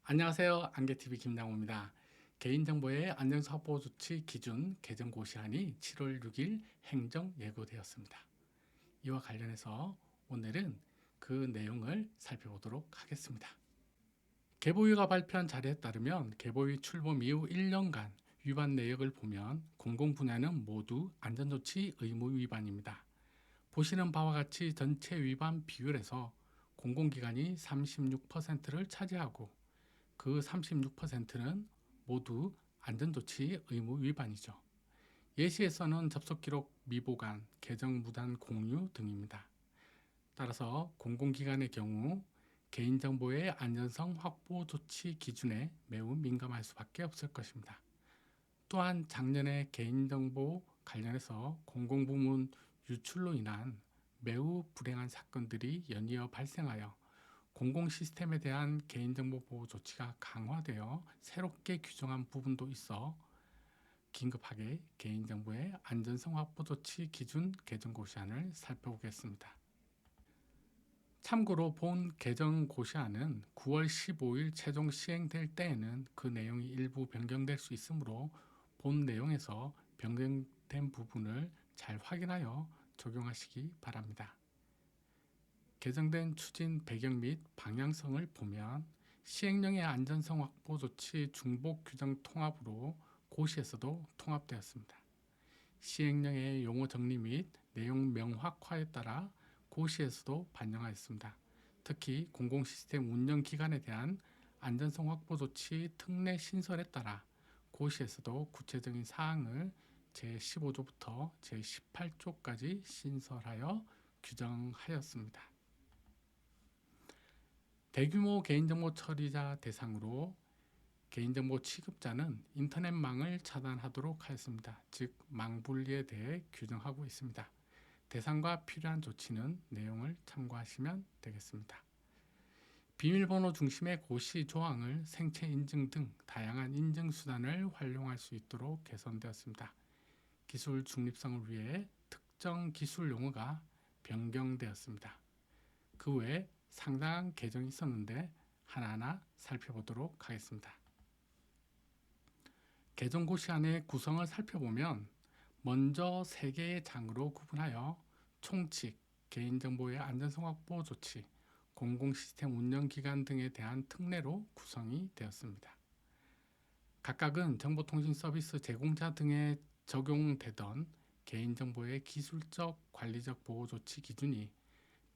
안녕하세요. 안개TV 김양호입니다. 개인정보의 안전사 확보 조치 기준 개정 고시안이 7월 6일 행정 예고되었습니다. 이와 관련해서 오늘은 그 내용을 살펴보도록 하겠습니다. 개보위가 발표한 자료에 따르면 개보위 출범 이후 1년간 위반 내역을 보면 공공 분야는 모두 안전조치 의무 위반입니다. 보시는 바와 같이 전체 위반 비율에서 공공기관이 36%를 차지하고 그 36%는 모두 안전조치 의무 위반이죠. 예시에서는 접속기록 미보관, 계정 무단 공유 등입니다. 따라서 공공기관의 경우 개인정보의 안전성 확보 조치 기준에 매우 민감할 수밖에 없을 것입니다. 또한 작년에 개인정보 관련해서 공공부문 유출로 인한 매우 불행한 사건들이 연이어 발생하여 공공 시스템에 대한 개인정보 보호 조치가 강화되어 새롭게 규정한 부분도 있어 긴급하게 개인정보의 안전성 확보 조치 기준 개정 고시안을 살펴보겠습니다. 참고로 본 개정 고시안은 9월 15일 최종 시행될 때에는 그 내용이 일부 변경될 수 있으므로 본 내용에서 변경된 부분을 잘 확인하여 적용하시기 바랍니다. 개정된 추진 배경 및 방향성을 보면 시행령의 안전성 확보 조치 중복 규정 통합으로 고시에서도 통합되었습니다. 시행령의 용어 정리 및 내용 명확화에 따라 고시에서도 반영하였습니다. 특히 공공시스템 운영기관에 대한 안전성 확보 조치 특례 신설에 따라 고시에서도 구체적인 사항을 제15조부터 제18조까지 신설하여 규정하였습니다. 대규모 개인정보 처리자 대상으로 개인정보 취급자는 인터넷망을 차단하도록 하였습니다. 즉, 망분리에 대해 규정하고 있습니다. 대상과 필요한 조치는 내용을 참고하시면 되겠습니다. 비밀번호 중심의 고시 조항을 생체 인증 등 다양한 인증 수단을 활용할 수 있도록 개선되었습니다. 기술 중립성을 위해 특정 기술 용어가 변경되었습니다. 그 외에 상당한 개정이 있었는데 하나하나 살펴보도록 하겠습니다. 개정 고시안의 구성을 살펴보면 먼저 3개의 장으로 구분하여 총칙, 개인정보의 안전성 확보 조치, 공공시스템 운영기관 등에 대한 특례로 구성이 되었습니다. 각각은 정보통신서비스 제공자 등에 적용되던 개인정보의 기술적, 관리적 보호 조치 기준이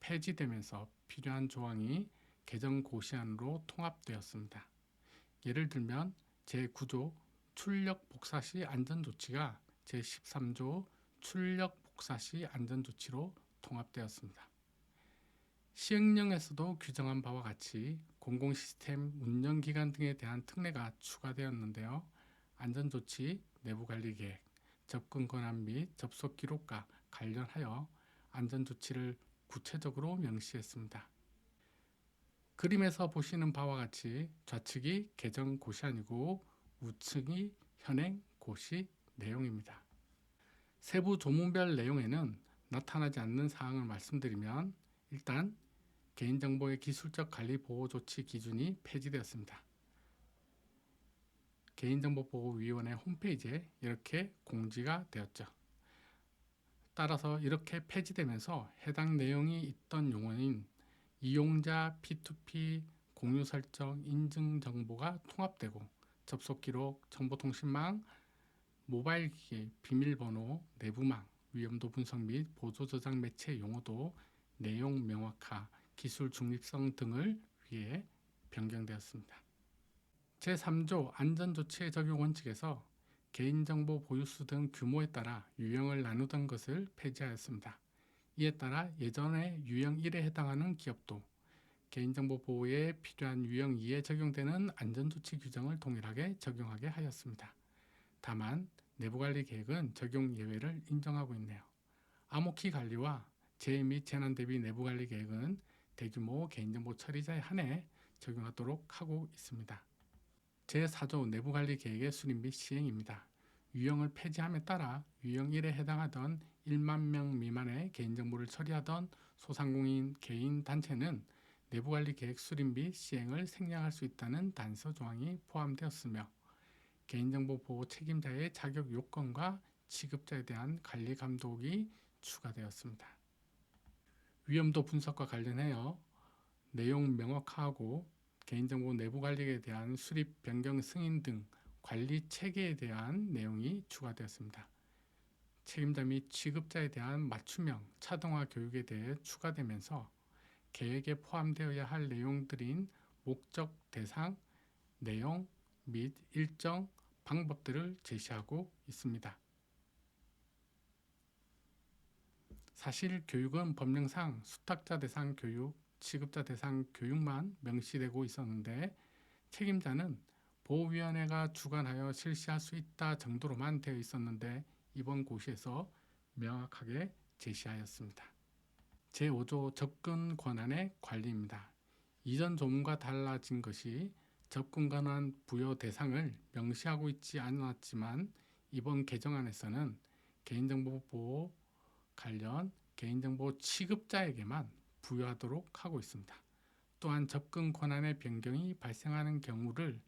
폐지되면서 필요한 조항이 개정 고시안으로 통합되었습니다. 예를 들면 제9조 출력 복사 시 안전조치가 제13조 출력 복사 시 안전조치로 통합되었습니다. 시행령에서도 규정한 바와 같이 공공시스템 운영기관 등에 대한 특례가 추가되었는데요. 안전조치, 내부관리계획, 접근 권한 및 접속 기록과 관련하여 안전조치를 구체적으로 명시했습니다. 그림에서 보시는 바와 같이 좌측이 개정 고시안이고 우측이 현행 고시 내용입니다. 세부 조문별 내용에는 나타나지 않는 사항을 말씀드리면 일단 개인정보의 기술적 관리 보호 조치 기준이 폐지되었습니다. 개인정보보호위원회 홈페이지에 이렇게 공지가 되었죠. 따라서 이렇게 폐지되면서 해당 내용이 있던 용어인 이용자 P2P 공유 설정 인증 정보가 통합되고 접속 기록, 정보통신망, 모바일 기기, 비밀번호, 내부망, 위험도 분석 및 보조 저장 매체 용어도 내용 명확화, 기술 중립성 등을 위해 변경되었습니다. 제3조 안전조치의 적용 원칙에서 개인정보 보유수 등 규모에 따라 유형을 나누던 것을 폐지하였습니다. 이에 따라 예전에 유형 1에 해당하는 기업도 개인정보 보호에 필요한 유형 2에 적용되는 안전조치 규정을 동일하게 적용하게 하였습니다. 다만 내부관리 계획은 적용 예외를 인정하고 있네요. 암호키 관리와 재해 및 재난 대비 내부관리 계획은 대규모 개인정보 처리자에 한해 적용하도록 하고 있습니다. 제4조 내부관리 계획의 수립 및 시행입니다. 유형을 폐지함에 따라 유형 1에 해당하던 1만 명 미만의 개인정보를 처리하던 소상공인 개인 단체는 내부관리 계획 수립 및 시행을 생략할 수 있다는 단서 조항이 포함되었으며 개인정보 보호 책임자의 자격 요건과 취급자에 대한 관리 감독이 추가되었습니다. 위험도 분석과 관련하여 내용 명확화하고 개인정보 내부 관리에 대한 수립, 변경, 승인 등 관리 체계에 대한 내용이 추가되었습니다. 책임자 및 취급자에 대한 맞춤형 차등화 교육에 대해 추가되면서 계획에 포함되어야 할 내용들인 목적, 대상, 내용 및 일정, 방법들을 제시하고 있습니다. 사실 교육은 법령상 수탁자 대상 교육, 취급자 대상 교육만 명시되고 있었는데 책임자는 보호위원회가 주관하여 실시할 수 있다 정도로만 되어 있었는데 이번 고시에서 명확하게 제시하였습니다. 제5조 접근 권한의 관리입니다. 이전 조문과 달라진 것이 접근 권한 부여 대상을 명시하고 있지 않았지만 이번 개정안에서는 개인정보 보호 관련 개인정보 취급자에게만 부여하도록 하고 있습니다. 또한 접근 권한의 변경이 발생하는 경우를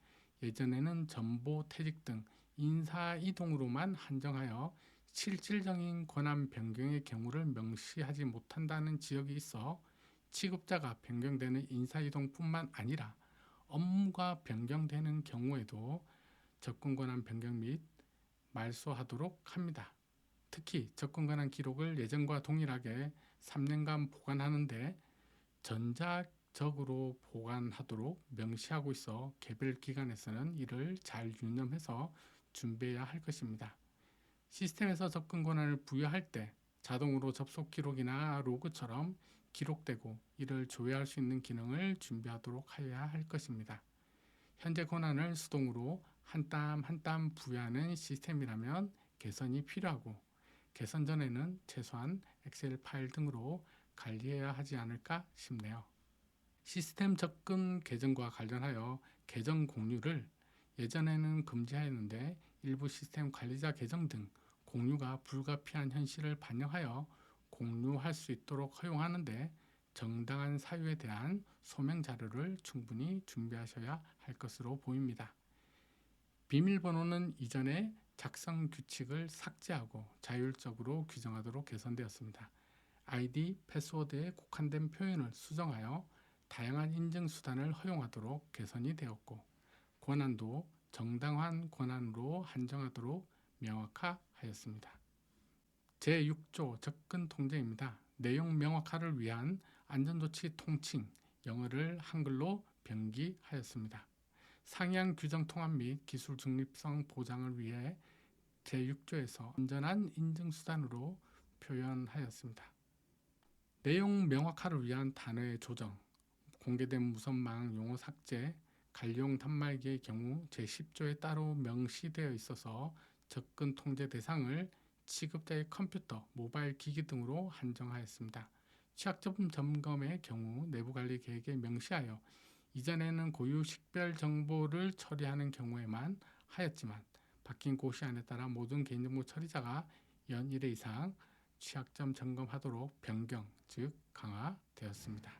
예전에는 전보, 퇴직 등 인사이동으로만 한정하여 실질적인 권한 변경의 경우를 명시하지 못한다는 지역이 있어 취급자가 변경되는 인사이동뿐만 아니라 업무가 변경되는 경우에도 접근 권한 변경 및 말소하도록 합니다. 특히 접근 권한 기록을 예전과 동일하게 3년간 보관하는데 전자적으로 보관하도록 명시하고 있어 개별 기관에서는 이를 잘 유념해서 준비해야 할 것입니다. 시스템에서 접근 권한을 부여할 때 자동으로 접속 기록이나 로그처럼 기록되고 이를 조회할 수 있는 기능을 준비하도록 해야 할 것입니다. 현재 권한을 수동으로 한 땀 한 땀 부여하는 시스템이라면 개선이 필요하고 개선 전에는 최소한 엑셀 파일 등으로 관리해야 하지 않을까 싶네요. 시스템 접근 계정과 관련하여 계정 공유를 예전에는 금지하였는데 일부 시스템 관리자 계정 등 공유가 불가피한 현실을 반영하여 공유할 수 있도록 허용하는데 정당한 사유에 대한 소명 자료를 충분히 준비하셔야 할 것으로 보입니다. 비밀번호는 이전에 작성 규칙을 삭제하고 자율적으로 규정하도록 개선되었습니다. 아이디, 패스워드에 국한된 표현을 수정하여 다양한 인증 수단을 허용하도록 개선이 되었고 권한도 정당한 권한으로 한정하도록 명확화하였습니다. 제6조 접근 통제입니다. 내용 명확화를 위한 안전조치 통칭 영어를 한글로 변기하였습니다. 상향 규정 통합 및 기술 중립성 보장을 위해 제6조에서 안전한 인증수단으로 표현하였습니다. 내용 명확화를 위한 단어의 조정, 공개된 무선망 용어 삭제, 관리용 단말기의 경우 제10조에 따로 명시되어 있어서 접근 통제 대상을 취급자의 컴퓨터, 모바일 기기 등으로 한정하였습니다. 취약점 점검의 경우 내부관리 계획에 명시하여 이전에는 고유 식별 정보를 처리하는 경우에만 하였지만 바뀐 고시안에 따라 모든 개인정보 처리자가 연 1회 이상 취약점 점검하도록 변경, 즉 강화되었습니다.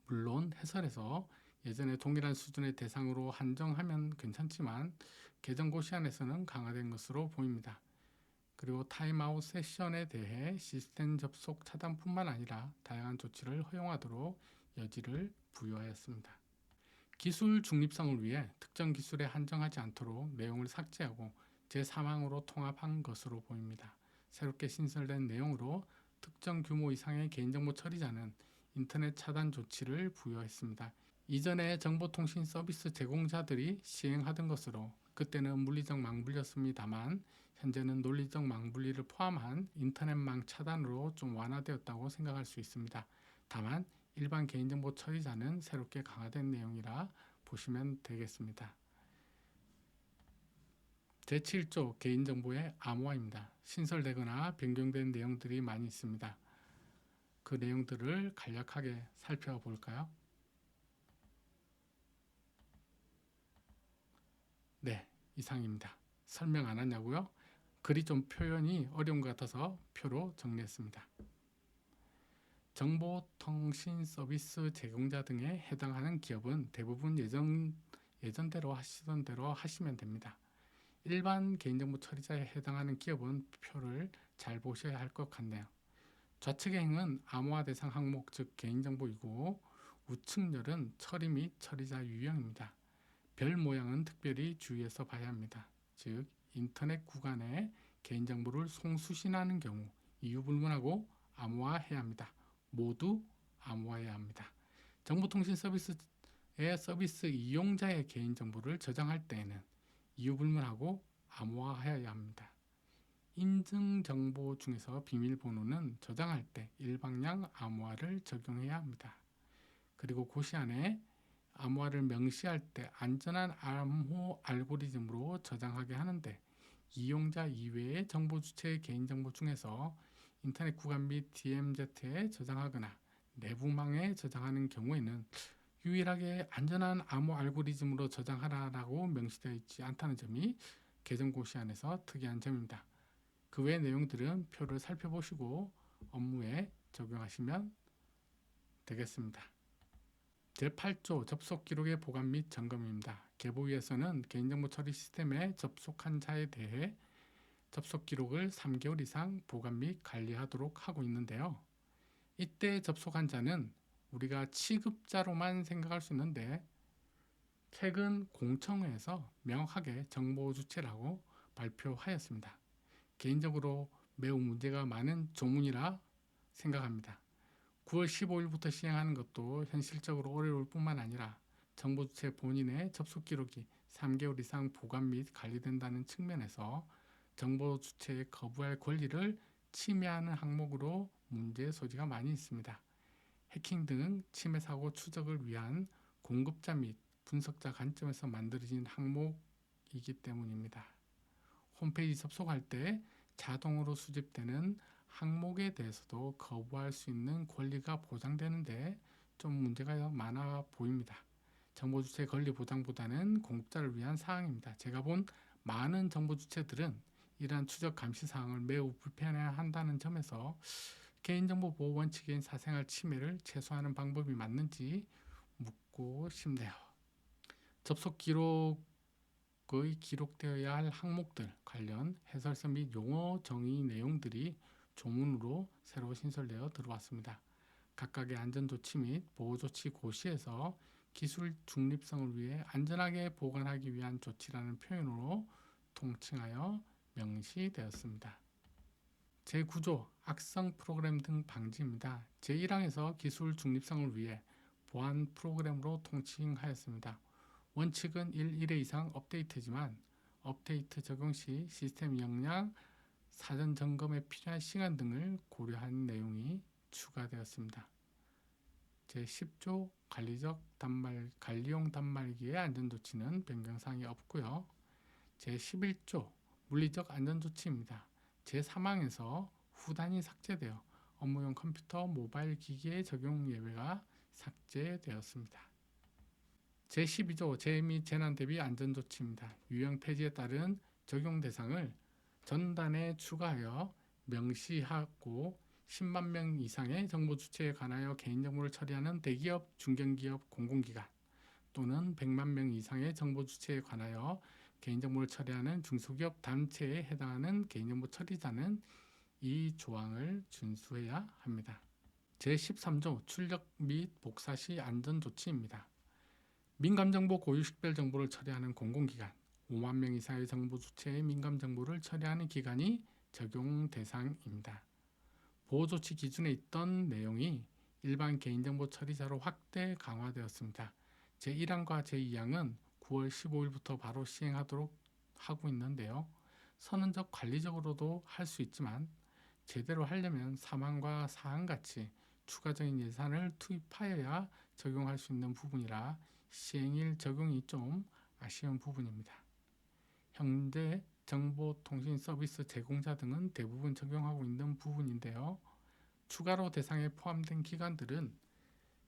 물론 해설에서 예전에 동일한 수준의 대상으로 한정하면 괜찮지만 개정 고시안에서는 강화된 것으로 보입니다. 그리고 타임아웃 세션에 대해 시스템 접속 차단뿐만 아니라 다양한 조치를 허용하도록 여지를 부여하였습니다. 기술 중립성을 위해 특정 기술에 한정하지 않도록 내용을 삭제하고 제3항으로 통합한 것으로 보입니다. 새롭게 신설된 내용으로 특정 규모 이상의 개인정보 처리자는 인터넷 차단 조치를 부여했습니다. 이전에 정보통신 서비스 제공자들이 시행하던 것으로 그때는 물리적 망분리였습니다만 현재는 논리적 망분리를 포함한 인터넷망 차단으로 좀 완화되었다고 생각할 수 있습니다. 다만 일반 개인정보 처리자는 새롭게 강화된 내용이라 보시면 되겠습니다. 제7조 개인정보의 암호화입니다. 신설되거나 변경된 내용들이 많이 있습니다. 그 내용들을 간략하게 살펴볼까요? 네, 이상입니다. 설명 안 하냐고요? 글이 좀 표현이 어려운 것 같아서 표로 정리했습니다. 정보통신 서비스 제공자 등에 해당하는 기업은 대부분 예전대로 하시던 대로 하시면 됩니다. 일반 개인정보 처리자에 해당하는 기업은 표를 잘 보셔야 할 것 같네요. 좌측의 행은 암호화 대상 항목 즉 개인정보이고 우측열은 처리 및 처리자 유형입니다. 별 모양은 특별히 주의해서 봐야 합니다. 즉 인터넷 구간에 개인정보를 송수신하는 경우 이유불문하고 암호화해야 합니다. 모두 암호화해야 합니다. 정보통신 서비스의 서비스 이용자의 개인정보를 저장할 때에는 이유불문하고 암호화해야 합니다. 인증정보 중에서 비밀번호는 저장할 때 일방향 암호화를 적용해야 합니다. 그리고 고시 안에 암호화를 명시할 때 안전한 암호 알고리즘으로 저장하게 하는데 이용자 이외의 정보 주체의 개인정보 중에서 인터넷 구간 및 DMZ에 저장하거나 내부망에 저장하는 경우에는 유일하게 안전한 암호 알고리즘으로 저장하라고 명시되어 있지 않다는 점이 개정 고시안에서 특이한 점입니다. 그 외 내용들은 표를 살펴보시고 업무에 적용하시면 되겠습니다. 제8조 접속 기록의 보관 및 점검입니다. 개보위에서는 개인정보 처리 시스템에 접속한 자에 대해 접속 기록을 3개월 이상 보관 및 관리하도록 하고 있는데요. 이때 접속한 자는 우리가 취급자로만 생각할 수 있는데 최근 공청회에서 명확하게 정보 주체라고 발표하였습니다. 개인적으로 매우 문제가 많은 조문이라 생각합니다. 9월 15일부터 시행하는 것도 현실적으로 어려울 뿐만 아니라 정보 주체 본인의 접속 기록이 3개월 이상 보관 및 관리된다는 측면에서 정보 주체의 거부할 권리를 침해하는 항목으로 문제의 소지가 많이 있습니다. 해킹 등 침해 사고 추적을 위한 공급자 및 분석자 관점에서 만들어진 항목이기 때문입니다. 홈페이지 접속할 때 자동으로 수집되는 항목에 대해서도 거부할 수 있는 권리가 보장되는데 좀 문제가 많아 보입니다. 정보 주체 권리 보장보다는 공급자를 위한 사항입니다. 제가 본 많은 정보 주체들은 이러한 추적 감시 사항을 매우 불편해한다는 점에서 개인정보 보호 원칙인 사생활 침해를 최소화하는 방법이 맞는지 묻고 싶네요. 접속 기록의 기록되어야 할 항목들 관련 해설서 및 용어 정의 내용들이 조문으로 새로 신설되어 들어왔습니다. 각각의 안전조치 및 보호조치 고시에서 기술 중립성을 위해 안전하게 보관하기 위한 조치라는 표현으로 통칭하여 명시되었습니다. 제9조 악성 프로그램 등 방지입니다. 제1항에서 기술 중립성을 위해 보안 프로그램으로 통칭하였습니다. 원칙은 1회 이상 업데이트지만 업데이트 적용 시 시스템 역량, 사전 점검에 필요한 시간 등을 고려한 내용이 추가되었습니다. 제10조 관리용 단말기의 안전조치는 변경사항이 없고요. 제11조 물리적 안전조치입니다. 제3항에서 후단이 삭제되어 업무용 컴퓨터, 모바일 기기의 적용 예외가 삭제되었습니다. 제12조 재해 및 재난 대비 안전조치입니다. 유형 폐지에 따른 적용 대상을 전단에 추가하여 명시하고 10만 명 이상의 정보 주체에 관하여 개인정보를 처리하는 대기업, 중견기업, 공공기관 또는 100만 명 이상의 정보 주체에 관하여 개인정보를 처리하는 중소기업 단체에 해당하는 개인정보 처리자는 이 조항을 준수해야 합니다. 제13조 출력 및 복사 시 안전조치입니다. 민감정보 고유식별 정보를 처리하는 공공기관, 5만 명 이상의 정보 주체의 민감정보를 처리하는 기관이 적용 대상입니다. 보호조치 기준에 있던 내용이 일반 개인정보 처리자로 확대 강화되었습니다. 제1항과 제2항은 9월 15일부터 바로 시행하도록 하고 있는데요. 선언적 관리적으로도 할 수 있지만 제대로 하려면 3항과 4항 같이 추가적인 예산을 투입하여야 적용할 수 있는 부분이라 시행일 적용이 좀 아쉬운 부분입니다. 현재 정보통신 서비스 제공자 등은 대부분 적용하고 있는 부분인데요. 추가로 대상에 포함된 기관들은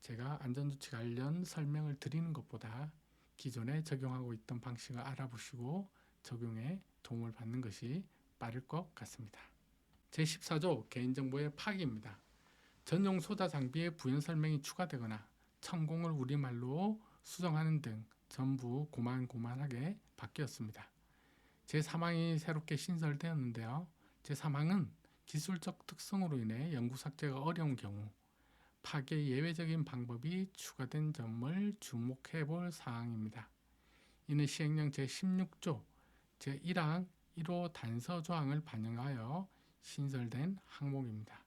제가 안전조치 관련 설명을 드리는 것보다 기존에 적용하고 있던 방식을 알아보시고 적용에 도움을 받는 것이 빠를 것 같습니다. 제14조 개인정보의 파기입니다. 전용 소자 장비에 부연 설명이 추가되거나 천공을 우리말로 수정하는 등 전부 고만고만하게 바뀌었습니다. 제3항이 새롭게 신설되었는데요. 제3항은 기술적 특성으로 인해 영구 삭제가 어려운 경우 파괴 예외적인 방법이 추가된 점을 주목해 볼 사항입니다. 이는 시행령 제16조 제1항 1호 단서 조항을 반영하여 신설된 항목입니다.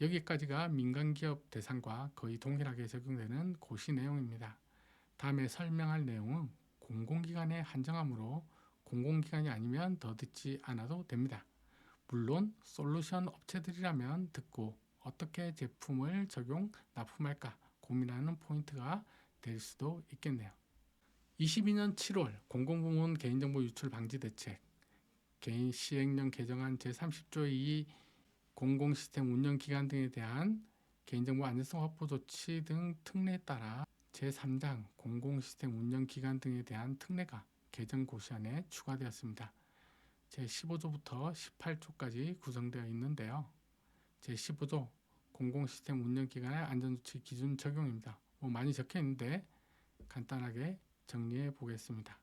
여기까지가 민간기업 대상과 거의 동일하게 적용되는 고시 내용입니다. 다음에 설명할 내용은 공공기관에 한정하므로 공공기관이 아니면 더 듣지 않아도 됩니다. 물론 솔루션 업체들이라면 듣고 어떻게 제품을 적용, 납품할까 고민하는 포인트가 될 수도 있겠네요. 22년 7월 공공부문 개인정보 유출 방지 대책 개인 시행령 개정안 제30조 2 공공시스템 운영기관 등에 대한 개인정보 안전성 확보 조치 등 특례에 따라 제3장 공공시스템 운영기관 등에 대한 특례가 개정 고시안에 추가되었습니다. 제15조부터 18조까지 구성되어 있는데요. 제15조 공공시스템 운영기관의 안전조치 기준 적용입니다. 많이 적혀 있는데 간단하게 정리해 보겠습니다.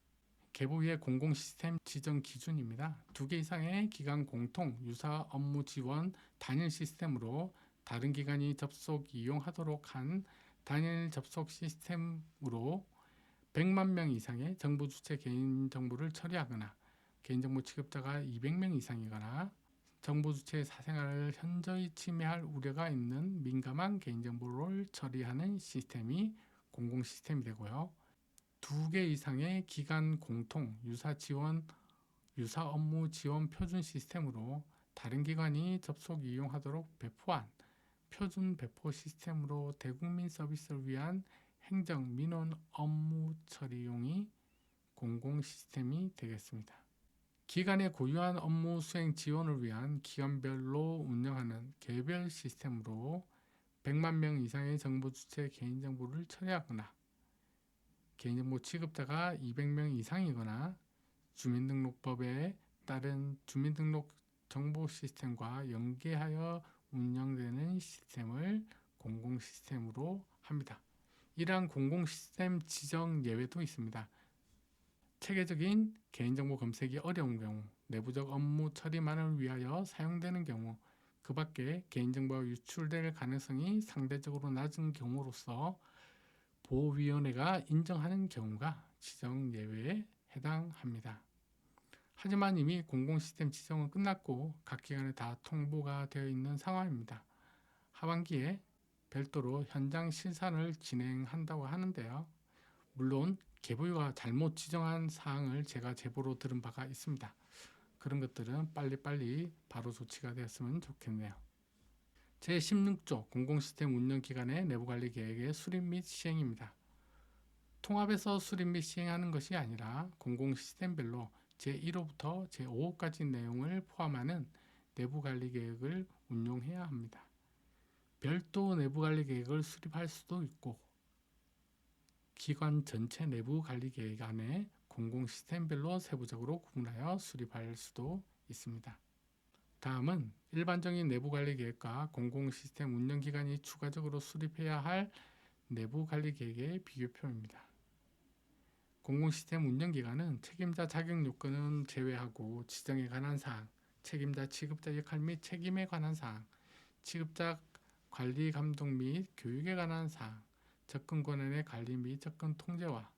계보위의 공공시스템 지정 기준입니다. 2개 이상의 기관 공통 유사 업무 지원 단일 시스템으로 다른 기관이 접속 이용하도록 한 단일 접속 시스템으로 100만 명 이상의 정부 주체 개인정보를 처리하거나 개인정보 취급자가 200명 이상이거나 정부 주체의 사생활을 현저히 침해할 우려가 있는 민감한 개인정보를 처리하는 시스템이 공공시스템이 되고요. 2개 이상의 기관 공통 유사 업무 지원 표준 시스템으로 다른 기관이 접속 이용하도록 배포한 표준 배포 시스템으로 대국민 서비스를 위한 행정 민원 업무 처리용이 공공 시스템이 되겠습니다. 기관의 고유한 업무 수행 지원을 위한 기관별로 운영하는 개별 시스템으로 100만 명 이상의 정부 주체 개인정보를 처리하거나 개인정보 취급자가 200명 이상이거나 주민등록법에 따른 주민등록 정보 시스템과 연계하여 운영되는 시스템을 공공시스템으로 합니다. 이러한 공공시스템 지정 예외도 있습니다. 체계적인 개인정보 검색이 어려운 경우, 내부적 업무 처리만을 위하여 사용되는 경우, 그 밖에 개인정보가 유출될 가능성이 상대적으로 낮은 경우로서 보호위원회가 인정하는 경우가 지정 예외에 해당합니다. 하지만 이미 공공시스템 지정은 끝났고 각 기관에 다 통보가 되어 있는 상황입니다. 하반기에 별도로 현장 실산을 진행한다고 하는데요. 물론 계보위가 잘못 지정한 사항을 제가 제보로 들은 바가 있습니다. 그런 것들은 빨리빨리 바로 조치가 되었으면 좋겠네요. 제16조 공공시스템 운영기관의 내부관리 계획의 수립 및 시행입니다. 통합해서 수립 및 시행하는 것이 아니라 공공시스템별로 제1호부터 제5호까지 내용을 포함하는 내부관리 계획을 운용해야 합니다. 별도 내부관리 계획을 수립할 수도 있고 기관 전체 내부관리 계획 안에 공공시스템별로 세부적으로 구분하여 수립할 수도 있습니다. 다음은 일반적인 내부관리 계획과 공공시스템 운영기관이 추가적으로 수립해야 할 내부관리 계획의 비교표입니다. 공공시스템 운영기관은 책임자 자격 요건은 제외하고 지정에 관한 사항, 책임자 취급자 역할 및 책임에 관한 사항, 취급자 관리 감독 및 교육에 관한 사항, 접근 권한의 관리 및 접근 통제와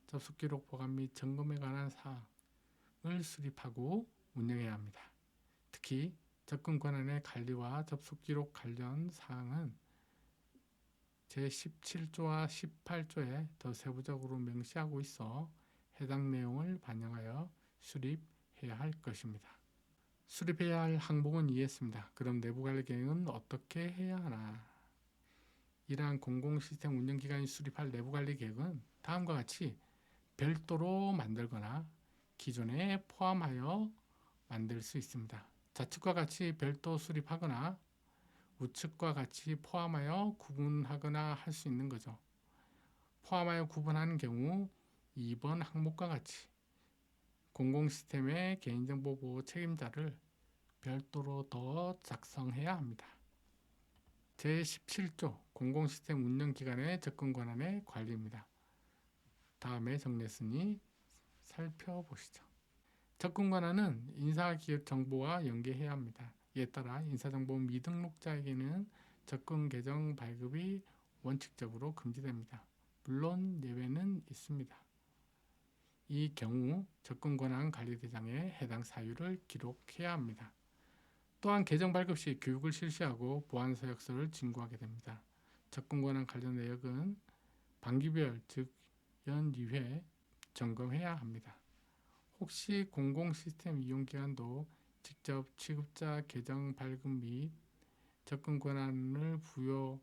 접속 기록 보관 및 점검에 관한 사항을 수립하고 운영해야 합니다. 특히 접근 권한의 관리와 접속 기록 관련 사항은 제17조와 18조에 더 세부적으로 명시하고 있어 해당 내용을 반영하여 수립해야 할 것입니다. 수립해야 할 항목은 이해했습니다. 그럼 내부관리 계획은 어떻게 해야 하나? 이러한 공공시스템 운영기관이 수립할 내부관리 계획은 다음과 같이 별도로 만들거나 기존에 포함하여 만들 수 있습니다. 좌측과 같이 별도 수립하거나 우측과 같이 포함하여 구분하거나 할 수 있는 거죠. 포함하여 구분하는 경우 2번 항목과 같이 공공시스템의 개인정보 보호 책임자를 별도로 더 작성해야 합니다. 제17조 공공시스템 운영기관의 접근 권한의 관리입니다. 다음에 정리했으니 살펴보시죠. 접근 권한은 인사기획 정보와 연계해야 합니다. 이에 따라 인사정보 미등록자에게는 접근 계정 발급이 원칙적으로 금지됩니다. 물론 예외는 있습니다. 이 경우 접근 권한 관리대장에 해당 사유를 기록해야 합니다. 또한 계정 발급 시 교육을 실시하고 보안 서약서를 진구하게 됩니다. 접근 권한 관련 내역은 반기별 즉 연 2회 점검해야 합니다. 혹시 공공 시스템 이용 기간도 직접 취급자 계정 발급 및 접근 권한을 부여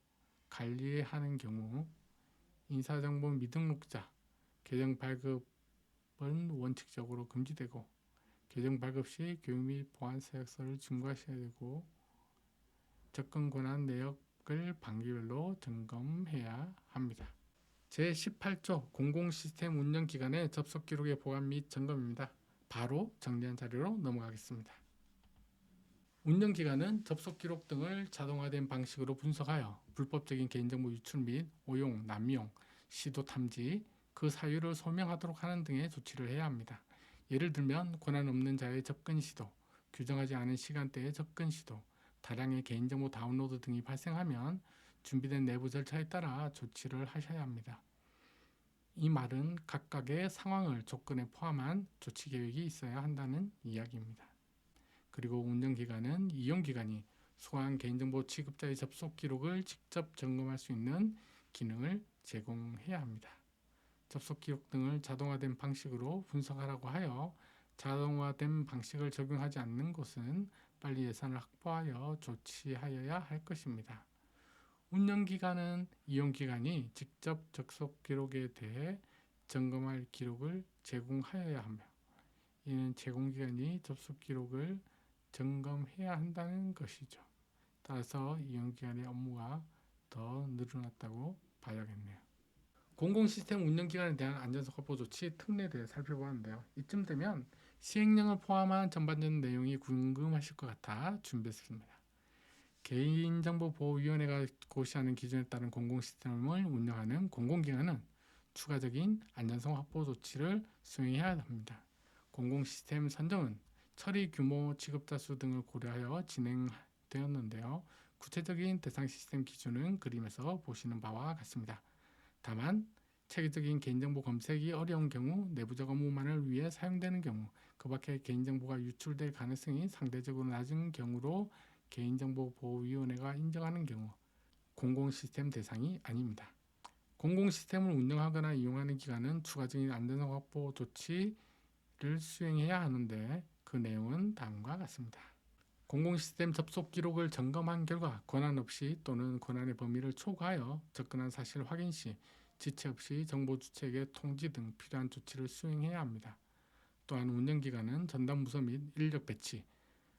관리하는 경우 인사정보 미등록자 계정 발급은 원칙적으로 금지되고 계정 발급 시 교육 및 보안 서약서를 준수하셔야 되고 접근 권한 내역을 반기별로 점검해야 합니다. 제18조 공공시스템 운영기관의 접속 기록의 보관 및 점검입니다. 바로 정리한 자료로 넘어가겠습니다. 운영기관은 접속 기록 등을 자동화된 방식으로 분석하여 불법적인 개인정보 유출 및 오용, 남용, 시도 탐지, 그 사유를 소명하도록 하는 등의 조치를 해야 합니다. 예를 들면 권한 없는 자의 접근 시도, 규정하지 않은 시간대의 접근 시도, 다량의 개인정보 다운로드 등이 발생하면 준비된 내부 절차에 따라 조치를 하셔야 합니다. 이 말은 각각의 상황을 조건에 포함한 조치 계획이 있어야 한다는 이야기입니다. 그리고 운영기관은 이용기관이 소환 개인정보 취급자의 접속 기록을 직접 점검할 수 있는 기능을 제공해야 합니다. 접속 기록 등을 자동화된 방식으로 분석하라고 하여 자동화된 방식을 적용하지 않는 곳은 빨리 예산을 확보하여 조치하여야 할 것입니다. 운영기관은 이용기관이 직접 접속 기록에 대해 점검할 기록을 제공하여야 하며 이는 제공기관이 접속 기록을 점검해야 한다는 것이죠. 따라서 이용기관의 업무가 더 늘어났다고 봐야겠네요. 공공시스템 운영기관에 대한 안전성 확보 조치 특례에 대해 살펴보았는데요. 이쯤 되면 시행령을 포함한 전반적인 내용이 궁금하실 것 같아 준비했습니다. 개인정보보호위원회가 고시하는 기준에 따른 공공시스템을 운영하는 공공기관은 추가적인 안전성 확보 조치를 수행해야 합니다. 공공시스템 선정은 처리 규모, 취급자 수 등을 고려하여 진행되었는데요. 구체적인 대상 시스템 기준은 그림에서 보시는 바와 같습니다. 다만 체계적인 개인정보 검색이 어려운 경우, 내부적 업무만을 위해 사용되는 경우, 그 밖에 개인정보가 유출될 가능성이 상대적으로 낮은 경우로 개인정보보호위원회가 인정하는 경우 공공시스템 대상이 아닙니다. 공공시스템을 운영하거나 이용하는 기관은 추가적인 안전성 확보 조치를 수행해야 하는데 그 내용은 다음과 같습니다. 공공시스템 접속 기록을 점검한 결과 권한 없이 또는 권한의 범위를 초과하여 접근한 사실 확인 시 지체 없이 정보 주체에게 통지 등 필요한 조치를 수행해야 합니다. 또한 운영기관은 전담부서 및 인력 배치,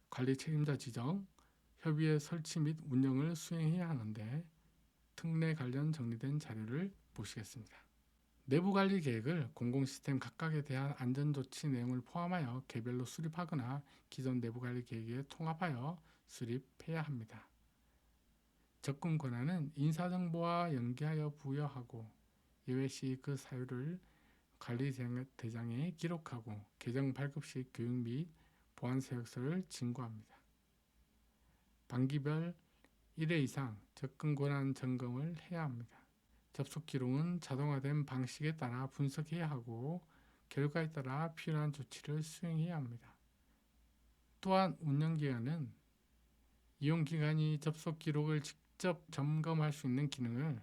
관리 책임자 지정, 협의회 설치 및 운영을 수행해야 하는데 특례 관련 정리된 자료를 보시겠습니다. 내부관리 계획을 공공시스템 각각에 대한 안전조치 내용을 포함하여 개별로 수립하거나 기존 내부관리 계획에 통합하여 수립해야 합니다. 접근 권한은 인사정보와 연계하여 부여하고 예외 시 그 사유를 관리대장에 기록하고 계정 발급 시 교육 및 보안 서약서를 진구합니다. 반기별 1회 이상 접근 권한 점검을 해야 합니다. 접속 기록은 자동화된 방식에 따라 분석해야 하고 결과에 따라 필요한 조치를 수행해야 합니다. 또한 운영기관은 이용기관이 접속 기록을 직접 점검할 수 있는 기능을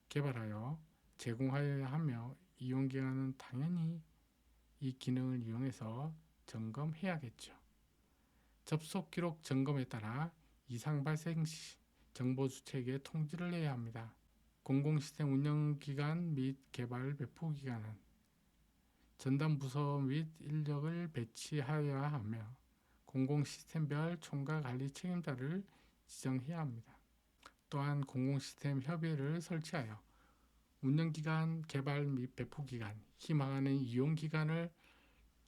개발하여 제공하여야 하며 이용기관은 당연히 이 기능을 이용해서 점검해야겠죠. 접속 기록 점검에 따라 이상 발생 시 정보 주체에게 통지를 해야 합니다. 공공시스템 운영기관 및 개발 배포기관은 전담 부서 및 인력을 배치하여야 하며 공공시스템별 총괄 관리 책임자를 지정해야 합니다. 또한 공공시스템 협의회를 설치하여 운영기관, 개발 및 배포기관, 희망하는 이용기관을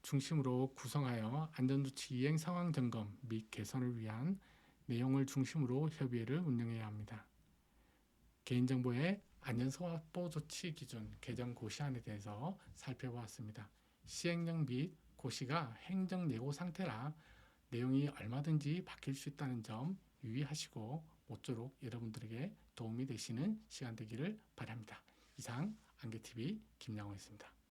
중심으로 구성하여 안전조치 이행 상황 점검 및 개선을 위한 내용을 중심으로 협의회를 운영해야 합니다. 개인정보의 안전성 확보 조치 기준 개정 고시안에 대해서 살펴보았습니다. 시행령 및 고시가 행정 예고 상태라 내용이 얼마든지 바뀔 수 있다는 점 유의하시고 모쪼록 여러분들에게 도움이 되시는 시간 되기를 바랍니다. 이상 안개TV 김양호였습니다.